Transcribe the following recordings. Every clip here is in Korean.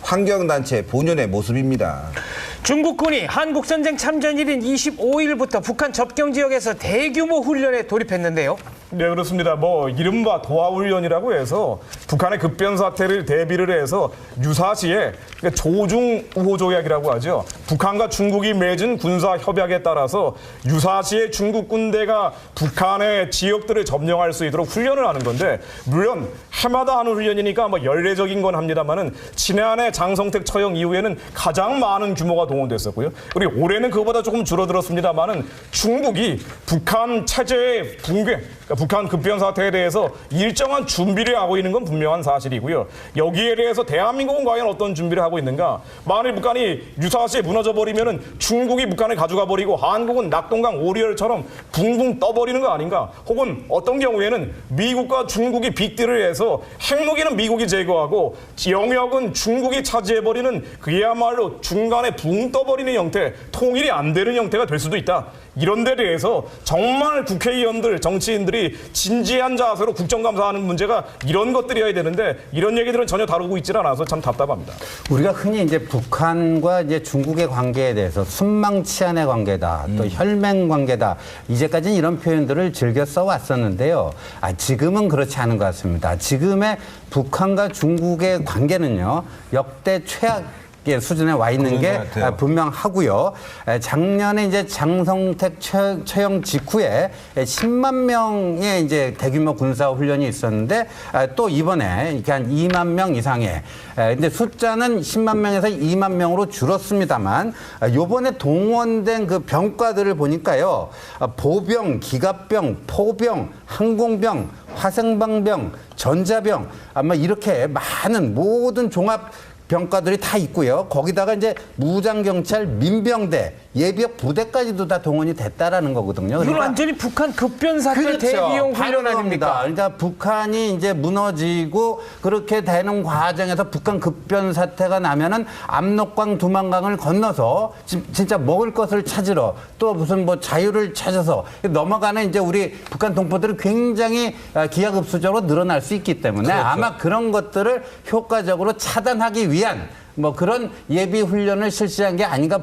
환경단체 본연의 모습입니다. 중국군이 한국전쟁 참전일인 25일부터 북한 접경 지역에서 대규모 훈련에 돌입했는데요. 네, 그렇습니다. 이른바 도하훈련이라고 해서 북한의 급변 사태를 대비를 해서 유사시에 조중우호 조약이라고 하죠. 북한과 중국이 맺은 군사 협약에 따라서 유사시에 중국 군대가 북한의 지역들을 점령할 수 있도록 훈련을 하는 건데, 물론 해마다 하는 훈련이니까 연례적인 건 합니다만은 지난해 장성택 처형 이후에는 가장 많은 규모가 동원됐었고요. 그리고 올해는 그거보다 조금 줄어들었습니다만은 중국이 북한 체제의 붕괴, 북한 급변 사태에 대해서 일정한 준비를 하고 있는 건 분명한 사실이고요. 여기에 대해서 대한민국은 과연 어떤 준비를 하고 있는가? 만일 북한이 유사시에 무너져 버리면은 중국이 북한을 가져가 버리고 한국은 낙동강 오리얼처럼 붕붕 떠버리는 거 아닌가? 혹은 어떤 경우에는 미국과 중국이 빅딜을 해서 핵무기는 미국이 제거하고 영역은 중국이 차지해버리는 그야말로 중간에 붕 떠버리는 형태, 통일이 안 되는 형태가 될 수도 있다. 이런 데 대해서 정말 국회의원들, 정치인들이 진지한 자세로 국정감사하는 문제가 이런 것들이어야 되는데, 이런 얘기들은 전혀 다루고 있질 않아서 참 답답합니다. 우리가 흔히 이제 북한과 이제 중국의 관계에 대해서 순망치안의 관계다, 또 혈맹 관계다, 이제까지는 이런 표현들을 즐겨 써왔었는데요. 지금은 그렇지 않은 것 같습니다. 지금의 북한과 중국의 관계는요, 역대 최악 수준에 와 있는 게 분명하고요. 작년에 이제 장성택 처형 직후에 10만 명의 이제 대규모 군사 훈련이 있었는데, 또 이번에 이렇게 한 2만 명 이상의, 근데 숫자는 10만 명에서 2만 명으로 줄었습니다만, 요번에 동원된 그 병과들을 보니까요, 보병, 기갑병, 포병, 항공병, 화생방병, 전자병, 아마 이렇게 많은 모든 종합 병과들이 다 있고요. 거기다가 이제 무장경찰, 민병대, 예비역 부대까지도 다 동원이 됐다라는 거거든요. 이건 완전히 북한 급변 사태 대비용 훈련 아닙니까? 그러니까 북한이 이제 무너지고 그렇게 되는 과정에서 북한 급변 사태가 나면은 압록강, 두만강을 건너서 진짜 먹을 것을 찾으러, 또 무슨 자유를 찾아서 넘어가는 이제 우리 북한 동포들이 굉장히 기하급수적으로 늘어날 수 있기 때문에, 그렇죠, 아마 그런 것들을 효과적으로 차단하기 위한 그런 예비 훈련을 실시한 게 아닌가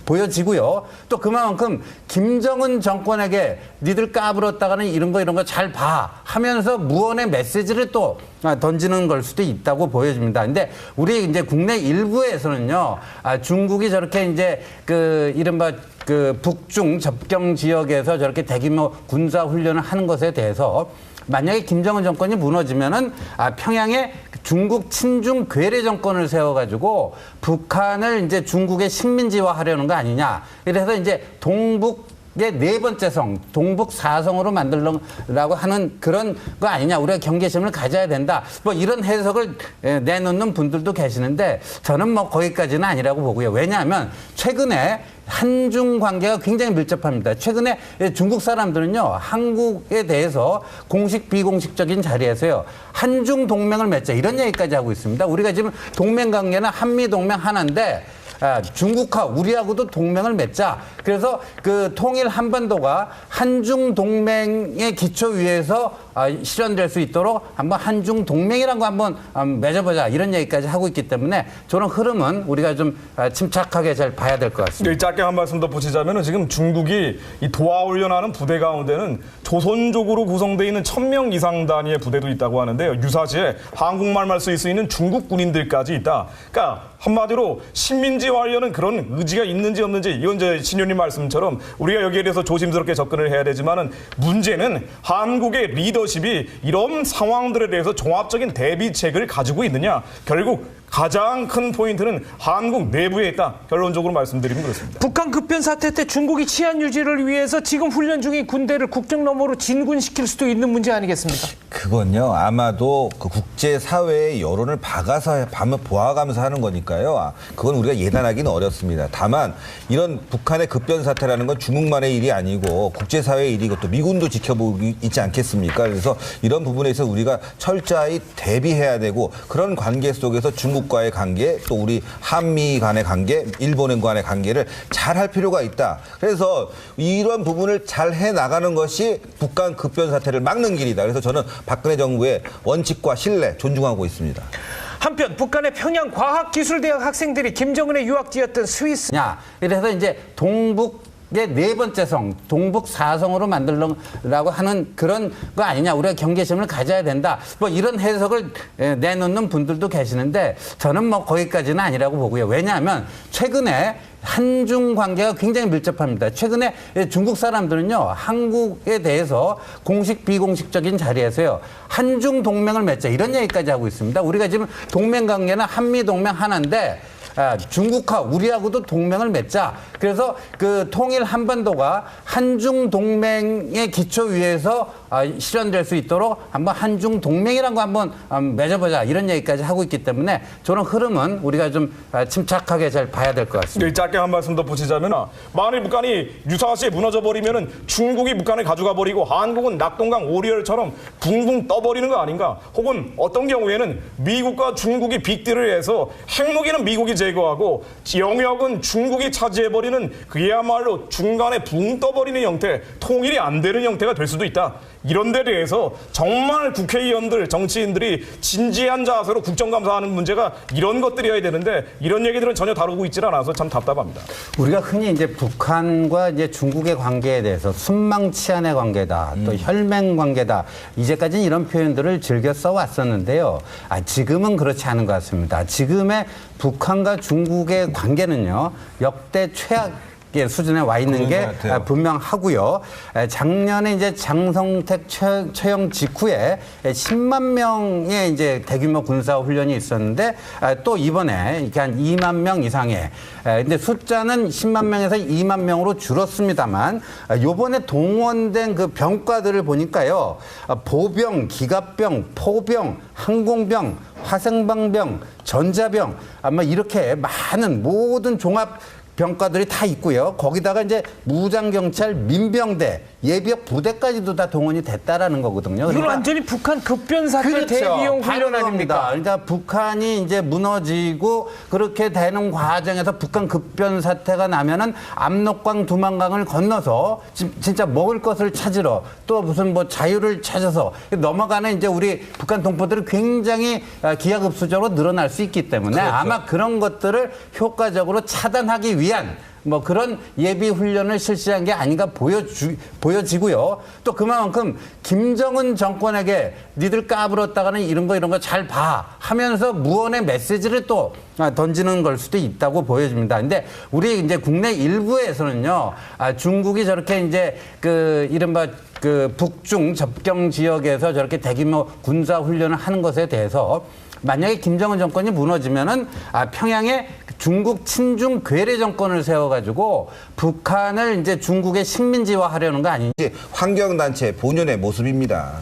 보여지고요. 또 그만큼 김정은 정권에게 니들 까불었다가는 이런 거 잘 봐 하면서 무언의 메시지를 또 던지는 걸 수도 있다고 보여집니다. 근데 우리 이제 국내 일부에서는요, 중국이 저렇게 이제 이른바 북중 접경 지역에서 저렇게 대규모 군사 훈련을 하는 것에 대해서, 만약에 김정은 정권이 무너지면은 평양에 중국 친중 괴뢰 정권을 세워가지고 북한을 이제 중국의 식민지화하려는 거 아니냐. 그래서 이제 동북의 네 번째 성, 동북 사성으로 만들려고 하는 그런 거 아니냐. 우리가 경계심을 가져야 된다. 이런 해석을 내놓는 분들도 계시는데, 저는 거기까지는 아니라고 보고요. 왜냐하면 최근에 한중 관계가 굉장히 밀접합니다. 최근에 중국 사람들은요, 한국에 대해서 공식 비공식적인 자리에서요, 한중 동맹을 맺자 이런 얘기까지 하고 있습니다. 우리가 지금 동맹 관계는 한미 동맹 하나인데, 중국과 우리하고도 동맹을 맺자. 그래서 그 통일 한반도가 한중 동맹의 기초 위에서 실현될 수 있도록 한번 한중 동맹이란 거 한번 맺어보자, 이런 얘기까지 하고 있기 때문에, 저는 흐름은 우리가 좀 침착하게 잘 봐야 될 것 같습니다. 짧게 한 말씀 더 붙이자면은, 지금 중국이 이 도하훈련하는 부대 가운데는 조선족으로 구성되어 있는 1000명 이상 단위의 부대도 있다고 하는데요. 유사시에 한국말만 쓸 수 있는 중국 군인들까지 있다. 그러니까 한마디로 식민지화하려는 그런 의지가 있는지 없는지, 이건 이제 신현님 말씀처럼 우리가 여기에 대해서 조심스럽게 접근을 해야 되지만은, 문제는 한국의 리더십이 이런 상황들에 대해서 종합적인 대비책을 가지고 있느냐. 결국 가장 큰 포인트는 한국 내부에 있다. 결론적으로 말씀드리면 그렇습니다. 북한 급변 사태 때 중국이 치안 유지를 위해서 지금 훈련 중인 군대를 국경 너머로 진군시킬 수도 있는 문제 아니겠습니까? 그건요, 아마도 그 국제사회의 여론을 박아서 보아가면서 하는 거니까요. 그건 우리가 예단하기는 어렵습니다. 다만 이런 북한의 급변 사태라는 건 중국만의 일이 아니고 국제사회의 일이고, 또 미군도 지켜보고 있지 않겠습니까? 그래서 이런 부분에 있어서 우리가 철저히 대비해야 되고, 그런 관계 속에서 중국과의 관계, 또 우리 한미 간의 관계, 일본 간의 관계를 잘 할 필요가 있다. 그래서 이런 부분을 잘 해나가는 것이 북한 급변 사태를 막는 길이다. 그래서 저는 박근혜 정부의 원칙과 신뢰 존중하고 있습니다. 한편 북한의 평양과학기술대학 학생들이 김정은의 유학지였던 스위스 그래서 이제 동북의 네 번째 성, 동북 사성으로 만들려고 하는 그런 거 아니냐. 우리가 경계심을 가져야 된다. 뭐 이런 해석을 내놓는 분들도 계시는데 저는 뭐 거기까지는 아니라고 보고요. 왜냐하면 최근에 한중 관계가 굉장히 밀접합니다. 최근에 중국 사람들은요, 한국에 대해서 공식 비공식적인 자리에서요, 한중 동맹을 맺자 이런 얘기까지 하고 있습니다. 우리가 지금 동맹 관계는 한미 동맹 하나인데 중국과 우리하고도 동맹을 맺자. 그래서 그 통일 한반도가 한중 동맹의 기초 위에서 실현될 수 있도록 한번 한중 동맹이라는 거 한번 맺어보자 이런 얘기까지 하고 있기 때문에 저는 흐름은 우리가 좀 침착하게 잘 봐야 될 것 같습니다. 짧게 한 말씀 더 붙이자면 만일 북한이 유사시에 무너져 버리면은 중국이 북한을 가져가 버리고 한국은 낙동강 오리얼처럼 붕붕 떠버리는 거 아닌가? 혹은 어떤 경우에는 미국과 중국이 빅딜을 해서 핵무기는 미국이 제거하고 영역은 중국이 차지해버리는 그야말로 중간에 붕 떠버리는 형태, 통일이 안 되는 형태가 될 수도 있다. 이런 데 대해서 정말 국회의원들, 정치인들이 진지한 자세로 국정감사하는 문제가 이런 것들이어야 되는데 이런 얘기들은 전혀 다루고 있질 않아서 참 답답합니다. 우리가 흔히 이제 북한과 이제 중국의 관계에 대해서 순망치안의 관계다, 또 혈맹 관계다, 이제까지는 이런 표현들을 즐겨 써왔었는데요. 지금은 그렇지 않은 것 같습니다. 지금의 북한과 중국의 관계는요, 역대 최악 수준에 와 있는 게 분명하고요. 작년에 이제 장성택 처형 직후에 10만 명의 이제 대규모 군사 훈련이 있었는데 또 이번에 이렇게 한 2만 명 이상의 근데 숫자는 10만 명에서 2만 명으로 줄었습니다만 요번에 동원된 그 병과들을 보니까요. 보병, 기갑병, 포병, 항공병, 화생방병, 전자병 아마 이렇게 많은 모든 종합 병과들이 다 있고요. 거기다가 이제 무장경찰, 민병대, 예비역 부대까지도 다 동원이 됐다라는 거거든요. 이건 완전히 북한 급변사태 대비용 훈련 아닙니까? 그러니까 북한이 이제 무너지고 그렇게 되는 과정에서 북한 급변 사태가 나면은 압록강, 두만강을 건너서 진짜 먹을 것을 찾으러 또 무슨 뭐 자유를 찾아서 넘어가는 이제 우리 북한 동포들이 굉장히 기하급수적으로 늘어날 수 있기 때문에 그렇죠. 아마 그런 것들을 효과적으로 차단하기 위한 뭐 그런 예비 훈련을 실시한 게 아닌가 보여지고요. 또 그만큼 김정은 정권에게 니들 까불었다가는 이런 거 잘 봐 하면서 무언의 메시지를 또 던지는 걸 수도 있다고 보여집니다. 근데 우리 이제 국내 일부에서는요, 중국이 저렇게 이제 그 이른바 그 북중 접경 지역에서 저렇게 대규모 군사 훈련을 하는 것에 대해서 만약에 김정은 정권이 무너지면은 평양에 중국 친중 괴뢰 정권을 세워가지고 북한을 이제 중국의 식민지화하려는 거 아닌지. 환경단체 본연의 모습입니다.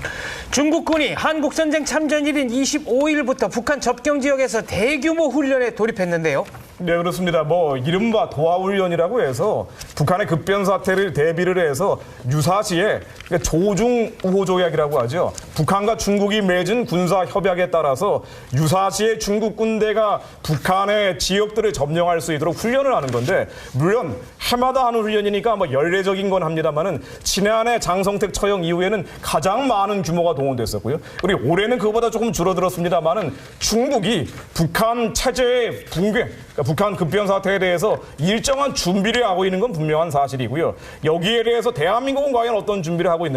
중국군이 한국전쟁 참전일인 25일부터 북한 접경 지역에서 대규모 훈련에 돌입했는데요. 네, 그렇습니다. 뭐 이른바 도하훈련이라고 해서 북한의 급변 사태를 대비를 해서 유사시에 조중 우호 조약이라고 하죠. 북한과 중국이 맺은 군사 협약에 따라서 유사시에 중국 군대가 북한의 지역들을 점령할 수 있도록 훈련을 하는 건데, 물론 해마다 하는 훈련이니까 뭐 연례적인 건 합니다만은 지난해 장성택 처형 이후에는 가장 많은 규모가 동원됐었고요. 그리고 올해는 그거보다 조금 줄어들었습니다만은 중국이 북한 체제의 붕괴, 그러니까 북한 급변 사태에 대해서 일정한 준비를 하고 있는 건 분명한 사실이고요. 여기에 대해서 대한민국은 과연 어떤 준비를 하고 있는가?